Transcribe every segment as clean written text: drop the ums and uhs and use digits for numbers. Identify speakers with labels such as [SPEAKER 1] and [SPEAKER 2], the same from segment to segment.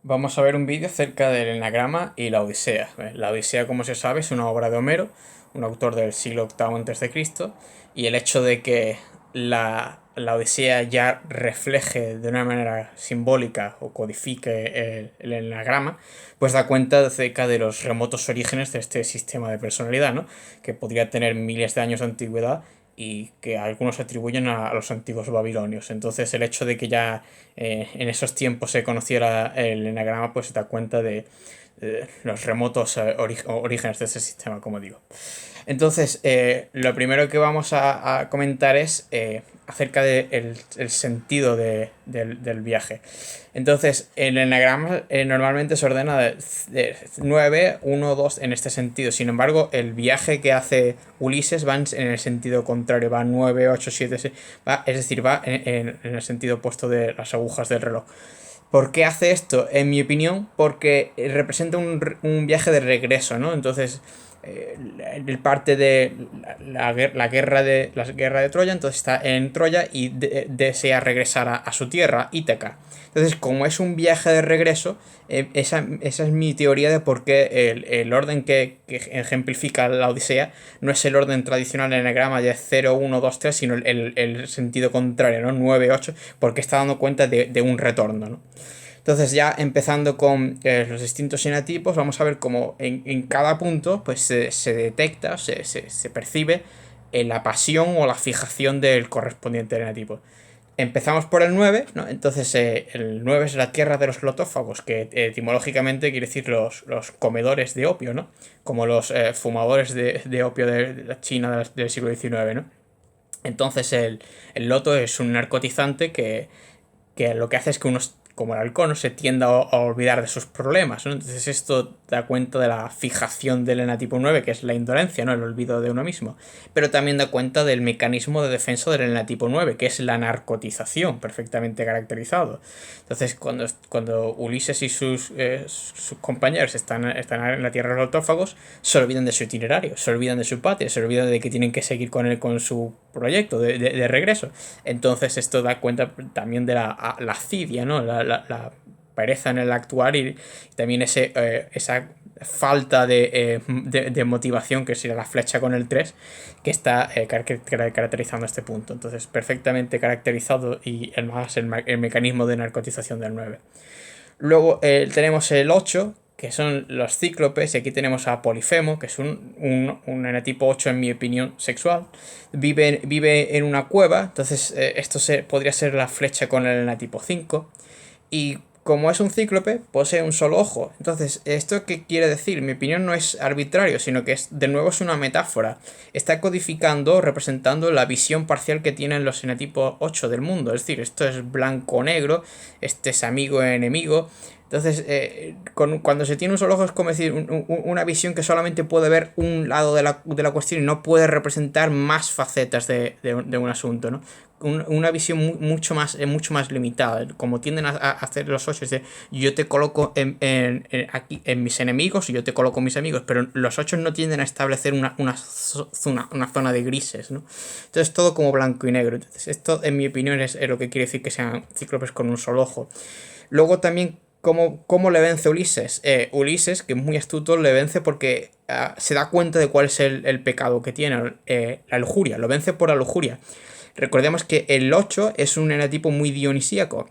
[SPEAKER 1] Vamos a ver un vídeo acerca del enagrama y la Odisea. La Odisea, como se sabe, es una obra de Homero, un autor del siglo VIII a.C., y el hecho de que la Odisea ya refleje de una manera simbólica o codifique el enagrama, pues da cuenta acerca de los remotos orígenes de este sistema de personalidad, ¿no? Que podría tener miles de años de antigüedad y que algunos atribuyen a los antiguos babilonios. Entonces el hecho de que ya en esos tiempos se conociera el enagrama, pues se da cuenta de los remotos orígenes de ese sistema, como digo. Entonces, lo primero que vamos a comentar es acerca del el sentido del viaje. Entonces, el enagrama normalmente se ordena de 9, 1, 2 en este sentido. Sin embargo, el viaje que hace Ulises va en el sentido contrario, va 9, 8, 7, 6, va, es decir, va en el sentido opuesto de las agujas del reloj. ¿Por qué hace esto? En mi opinión, porque representa un viaje de regreso, ¿no? Entonces, el parte de la guerra de Troya, entonces está en Troya y desea regresar a su tierra, Ítaca. Entonces, como es un viaje de regreso, esa es mi teoría de por qué el orden que ejemplifica la Odisea no es el orden tradicional en el enagrama de 0, 1, 2, 3, sino el sentido contrario, ¿no? 9, 8, porque está dando cuenta de un retorno, ¿no? Entonces ya empezando con los distintos enatipos, vamos a ver cómo en cada punto pues se detecta, se percibe la pasión o la fijación del correspondiente enatipo. Empezamos por el 9, ¿no? Entonces el 9 es la tierra de los glotófagos, que etimológicamente quiere decir los comedores de opio, ¿no? Como los fumadores de opio de la China del siglo XIX, ¿no? Entonces el loto es un narcotizante que lo que hace es que unos, como el halcón, se tienda a olvidar de sus problemas, ¿no? Entonces esto da cuenta de la fijación del enatipo 9, que es la indolencia, ¿no? El olvido de uno mismo. Pero también da cuenta del mecanismo de defensa del enatipo 9, que es la narcotización, perfectamente caracterizado. Entonces cuando Ulises y sus compañeros están en la tierra de los autófagos, se olvidan de su itinerario, se olvidan de su patria, se olvidan de que tienen que seguir con su proyecto de regreso. Entonces esto da cuenta también de la lascivia, ¿no? La pereza en el actuar y también esa falta de motivación, que sería la flecha con el 3 que está caracterizando este punto. Entonces, perfectamente caracterizado y el mecanismo de narcotización del 9. Luego tenemos el 8 que son los cíclopes, y aquí tenemos a Polifemo, que es un enatipo 8 en mi opinión sexual. Vive en una cueva, entonces podría ser la flecha con el enatipo 5. Y como es un cíclope, posee un solo ojo. Entonces, ¿esto qué quiere decir? Mi opinión no es arbitrario, sino que de nuevo es una metáfora. Está codificando, representando la visión parcial que tienen los enatipos 8 del mundo. Es decir, esto es blanco-negro, este es amigo-enemigo. Entonces, cuando se tiene un solo ojo es como decir una visión que solamente puede ver un lado de la cuestión y no puede representar más facetas de un asunto, ¿no? Una visión mucho más limitada, como tienden a hacer los ocho, es de yo te coloco aquí en mis enemigos y yo te coloco en mis amigos, pero los ocho no tienden a establecer una zona de grises, ¿no? Entonces todo como blanco y negro. Entonces esto en mi opinión es lo que quiere decir que sean cíclopes con un solo ojo. Luego también, ¿cómo le vence Ulises? Ulises, que es muy astuto, le vence porque se da cuenta de cuál es el pecado que tiene, la lujuria. Lo vence por la lujuria. Recordemos que el 8 es un enatipo muy dionisíaco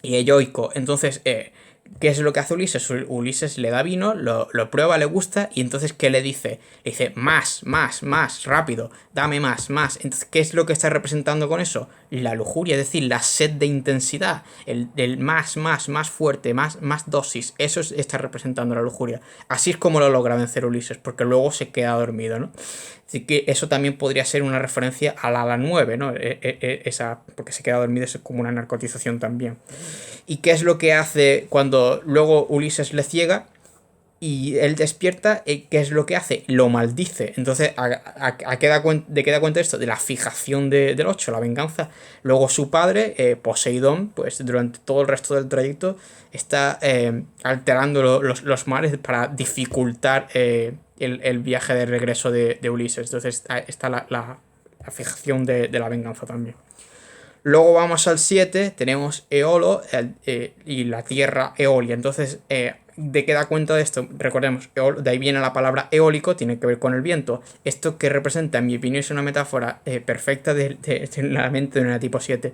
[SPEAKER 1] y eyoico. Entonces, ¿qué es lo que hace Ulises? Ulises le da vino, lo prueba, le gusta, y entonces, ¿qué le dice? Le dice, más, más, más, rápido, dame más, más. Entonces, ¿qué es lo que está representando con eso? La lujuria, es decir, la sed de intensidad, el más, más, más fuerte, más dosis. Eso está representando la lujuria. Así es como lo logra vencer Ulises, porque luego se queda dormido, ¿no? Así que eso también podría ser una referencia a la ala 9, ¿no? Porque se queda dormido, es como una narcotización también. ¿Y qué es lo que hace cuando luego Ulises le ciega? Y él despierta, ¿qué es lo que hace? Lo maldice. Entonces, ¿de qué da cuenta esto? De la fijación del 8, la venganza. Luego su padre, Poseidón, pues durante todo el resto del trayecto está alterando los mares para dificultar el viaje de regreso de Ulises. Entonces está la fijación de la venganza también. Luego vamos al 7, tenemos Eolo y la tierra Eolia. Entonces, ¿de qué da cuenta de esto? Recordemos, de ahí viene la palabra eólico, tiene que ver con el viento. Esto que representa, en mi opinión, es una metáfora perfecta de la mente de un tipo 7.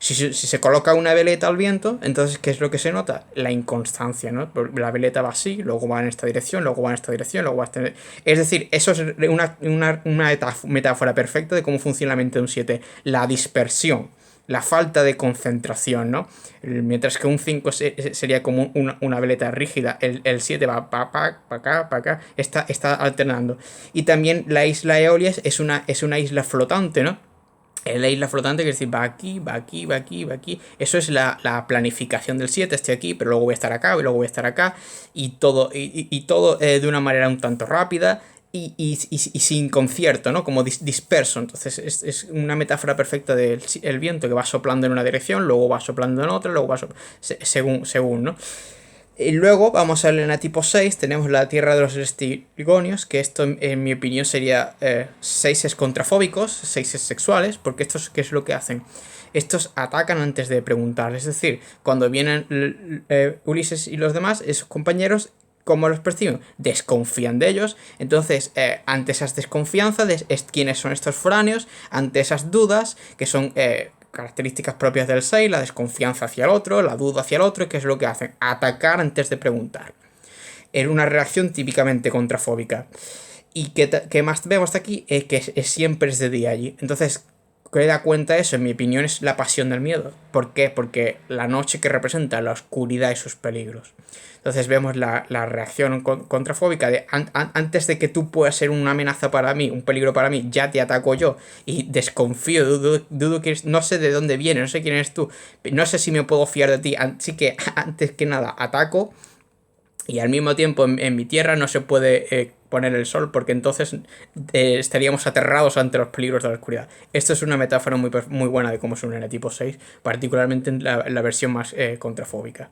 [SPEAKER 1] Si se coloca una veleta al viento, entonces, ¿qué es lo que se nota? La inconstancia, ¿no? La veleta va así, luego va en esta dirección, luego va en esta dirección, luego va en esta... Es decir, eso es una metáfora perfecta de cómo funciona la mente de un 7. La dispersión, la falta de concentración, ¿no? Mientras que un 5 sería como una veleta rígida, el 7 va para acá, para acá, está alternando. Y también la isla Eolia es una isla flotante, ¿no? La isla flotante, quiere decir, va aquí, va aquí, va aquí, va aquí. Eso es la planificación del 7. Estoy aquí, pero luego voy a estar acá, y luego voy a estar acá. Y todo de una manera un tanto rápida y sin concierto, ¿no? Como disperso. Entonces es una metáfora perfecta del el viento que va soplando en una dirección, luego va soplando en otra, luego va según, ¿no? Y luego vamos al enatipo 6, tenemos la tierra de los estigonios, que esto en mi opinión sería 6 contrafóbicos, 6 sexuales, porque estos, ¿qué es lo que hacen? Estos atacan antes de preguntar, es decir, cuando vienen Ulises y los demás, esos compañeros, ¿cómo los perciben? Desconfían de ellos, entonces ante esas desconfianzas, quiénes son estos foráneos, ante esas dudas, que son... características propias del 6, la desconfianza hacia el otro, la duda hacia el otro, ¿qué es lo que hacen? Atacar antes de preguntar. Es una reacción típicamente contrafóbica. Y que más vemos hasta aquí es que siempre es de día allí. Entonces, ¿qué da cuenta eso? En mi opinión es la pasión del miedo. ¿Por qué? Porque la noche que representa la oscuridad y sus peligros. Entonces vemos la reacción contrafóbica de antes de que tú puedas ser una amenaza para mí, un peligro para mí, ya te ataco yo y desconfío, dudo que no sé de dónde viene, no sé quién eres tú, no sé si me puedo fiar de ti, así que antes que nada ataco y al mismo tiempo en mi tierra no se puede poner el sol porque entonces estaríamos aterrados ante los peligros de la oscuridad. Esto es una metáfora muy buena de cómo es un enetipo 6, particularmente en la versión más contrafóbica.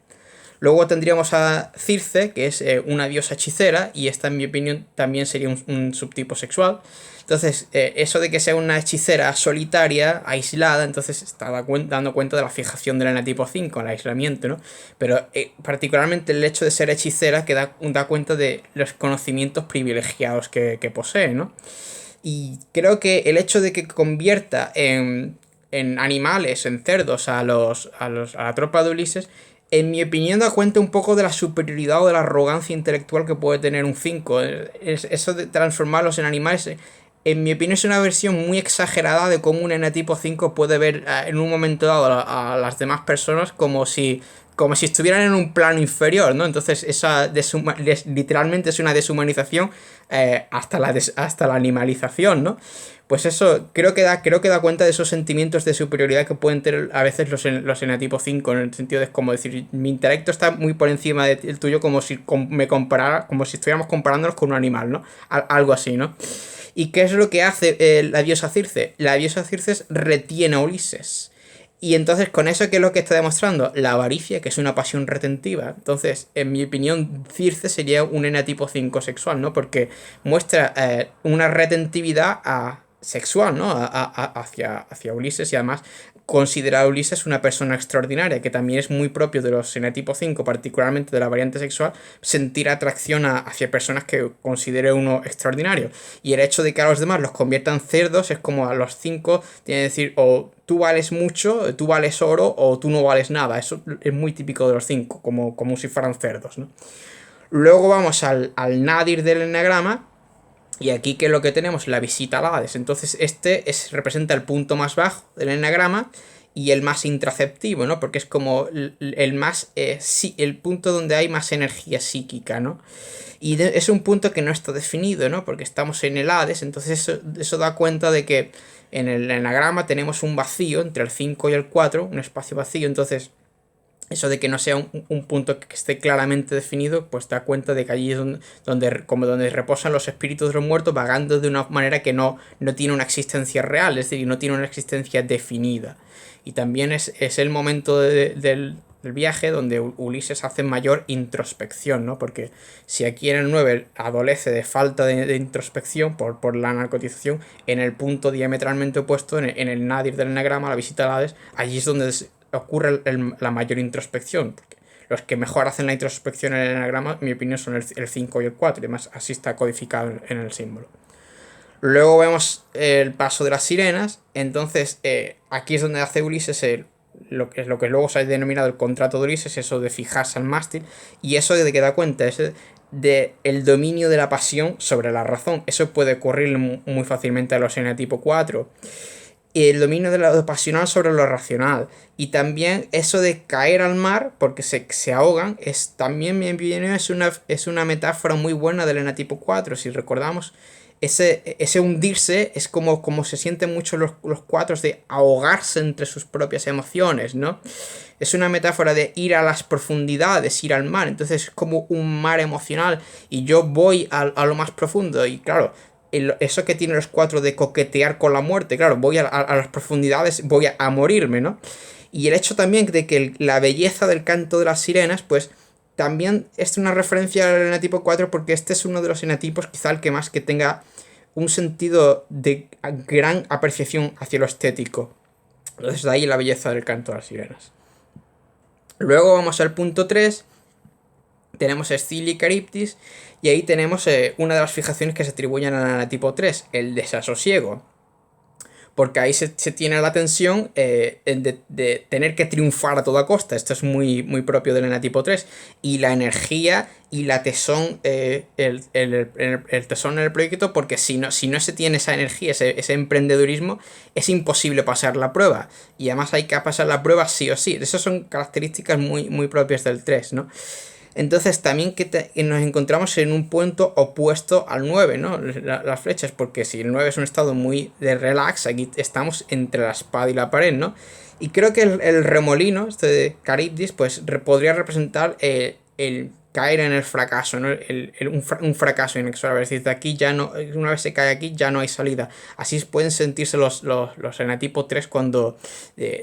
[SPEAKER 1] Luego tendríamos a Circe, que es una diosa hechicera, y esta en mi opinión también sería un subtipo sexual. Entonces, eso de que sea una hechicera solitaria, aislada, entonces estaba dando cuenta de la fijación del enetipo 5, el aislamiento, ¿no? Pero particularmente el hecho de ser hechicera que da cuenta de los conocimientos privilegiados que posee, ¿no? Y creo que el hecho de que convierta en animales, en cerdos, a la tropa de Ulises, en mi opinión da cuenta un poco de la superioridad o de la arrogancia intelectual que puede tener un 5. Eso de transformarlos en animales, en mi opinión es una versión muy exagerada de cómo un enetipo 5 puede ver en un momento dado a las demás personas como si estuvieran en un plano inferior, ¿no? Entonces esa literalmente es una deshumanización hasta la animalización, ¿no? Pues eso, creo que da cuenta de esos sentimientos de superioridad que pueden tener a veces los enatipos 5, en el sentido de como decir, mi intelecto está muy por encima del tuyo, como si como si estuviéramos comparándonos con un animal, ¿no? Algo así, ¿no? ¿Y qué es lo que hace la diosa Circe? La diosa Circe retiene a Ulises. Y entonces con eso, ¿qué es lo que está demostrando? La avaricia, que es una pasión retentiva. Entonces, en mi opinión, Circe sería un enatipo 5 sexual, ¿no? Porque muestra una retentividad sexual, ¿no? Hacia Ulises, y además considera a Ulises una persona extraordinaria, que también es muy propio de los enetipos 5, particularmente de la variante sexual, sentir atracción hacia personas que considere uno extraordinario. Y el hecho de que a los demás los conviertan cerdos es como a los 5 tiene que decir, o tú vales mucho, tú vales oro, o tú no vales nada. Eso es muy típico de los 5, como si fueran cerdos, ¿no? Luego vamos al nadir del enagrama. Y aquí, ¿qué es lo que tenemos? La visita al Hades. Entonces representa el punto más bajo del enagrama y el más intraceptivo, ¿no? Porque es como el más el punto donde hay más energía psíquica, ¿no? Y es un punto que no está definido, ¿no? Porque estamos en el Hades, entonces eso da cuenta de que en el enagrama tenemos un vacío entre el 5 y el 4, un espacio vacío, entonces eso de que no sea un punto que esté claramente definido, pues da cuenta de que allí es donde reposan los espíritus de los muertos, vagando de una manera que no tiene una existencia real, es decir, no tiene una existencia definida. Y también es el momento del viaje, donde Ulises hace mayor introspección, ¿no? Porque si aquí en el 9 adolece de falta de introspección por la narcotización, en el punto diametralmente opuesto, en el nadir del enagrama, la visita al Hades, allí es donde ocurre la mayor introspección. Porque los que mejor hacen la introspección en el enagrama, en mi opinión, son el 5 y el 4, y además así está codificado en el símbolo. Luego vemos el paso de las sirenas. Entonces, aquí es donde hace Ulises lo que luego se ha denominado el contrato de Ulises, eso de fijarse al mástil. Y eso de que da cuenta es de el dominio de la pasión sobre la razón. Eso puede ocurrir muy fácilmente a los tipo 4. Y el dominio de lo pasional sobre lo racional. Y también eso de caer al mar porque se ahogan. También, mi opinión, es una metáfora muy buena del enatipo 4. Si recordamos, ese hundirse es como se sienten mucho los cuatros, de ahogarse entre sus propias emociones, ¿no? Es una metáfora de ir a las profundidades, ir al mar. Entonces es como un mar emocional y yo voy a lo más profundo. Y claro, eso que tienen los cuatro de coquetear con la muerte, claro, voy a las profundidades, voy a morirme, ¿no? Y el hecho también de que la belleza del canto de las sirenas, pues también es una referencia al enatipo 4 porque este es uno de los enatipos quizá el que más que tenga un sentido de gran apreciación hacia lo estético. Entonces de ahí la belleza del canto de las sirenas. Luego vamos al punto 3. Tenemos Escilia y Caribdis. Y ahí tenemos una de las fijaciones que se atribuyen al enatipo 3, el desasosiego. Porque ahí se tiene la tensión de tener que triunfar a toda costa. Esto es muy, muy propio del enatipo 3. Y la energía y la tesón, el tesón en el proyecto, porque si no se tiene esa energía, ese emprendedurismo, es imposible pasar la prueba. Y además hay que pasar la prueba sí o sí. Esas son características muy, muy propias del 3, ¿no? Entonces también que nos encontramos en un punto opuesto al 9, ¿no? Las flechas, porque si el 9 es un estado muy de relax, aquí estamos entre la espada y la pared, ¿no? Y creo que el remolino, este de Caribdis, pues podría representar el caer en el fracaso, ¿no? Un fracaso inexorable. Es decir, de aquí ya no, una vez se cae aquí, ya no hay salida. Así pueden sentirse los enatipos 3 cuando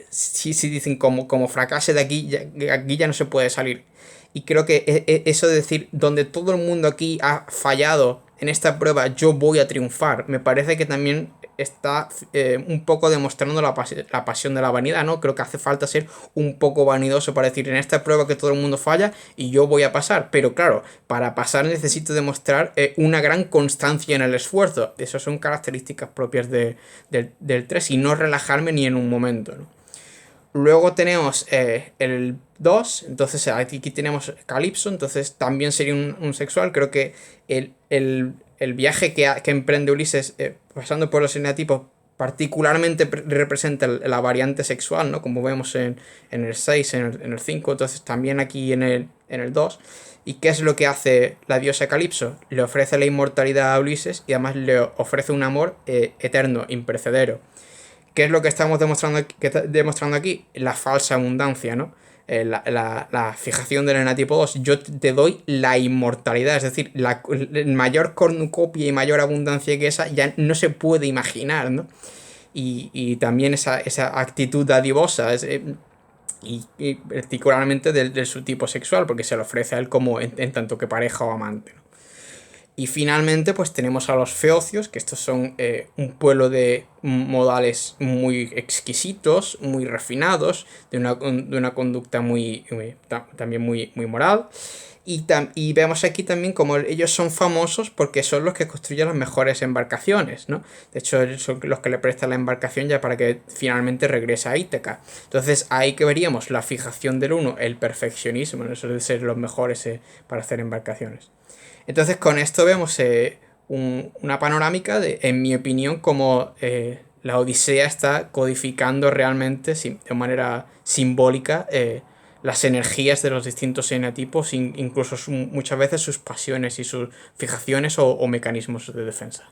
[SPEAKER 1] si dicen como fracase de aquí ya no se puede salir. Y creo que eso de decir, donde todo el mundo aquí ha fallado en esta prueba, yo voy a triunfar, me parece que también está un poco demostrando la pasión de la vanidad, ¿no? Creo que hace falta ser un poco vanidoso para decir, en esta prueba que todo el mundo falla y yo voy a pasar. Pero claro, para pasar necesito demostrar una gran constancia en el esfuerzo. Esas son características propias del 3 y no relajarme ni en un momento, ¿no? Luego tenemos el 2, entonces aquí tenemos Calipso, entonces también sería un sexual. Creo que el viaje que emprende Ulises pasando por los enatipos particularmente representa la variante sexual, ¿no? Como vemos en el 6, en el 5, entonces también aquí en el 2. ¿Y qué es lo que hace la diosa Calipso? Le ofrece la inmortalidad a Ulises y además le ofrece un amor eterno, imperecedero. ¿Qué es lo que estamos demostrando aquí? La falsa abundancia, ¿no? La fijación del enatipo 2. Yo te doy la inmortalidad, es decir, la mayor cornucopia y mayor abundancia que esa ya no se puede imaginar, ¿no? Y también esa actitud dadivosa y particularmente del su tipo sexual, porque se le ofrece a él como en tanto que pareja o amante, ¿no? Y finalmente pues tenemos a los feocios, que estos son un pueblo de modales muy exquisitos, muy refinados, de una conducta también muy moral. Y vemos aquí también como ellos son famosos porque son los que construyen las mejores embarcaciones, ¿no? De hecho, son los que le prestan la embarcación ya para que finalmente regrese a Ítaca. Entonces, ahí que veríamos la fijación del uno, el perfeccionismo, ¿no? Eso de ser los mejores para hacer embarcaciones. Entonces, con esto vemos una panorámica de, en mi opinión, como la Odisea está codificando realmente de manera simbólica las energías de los distintos enatipos, incluso muchas veces sus pasiones y sus fijaciones o mecanismos de defensa.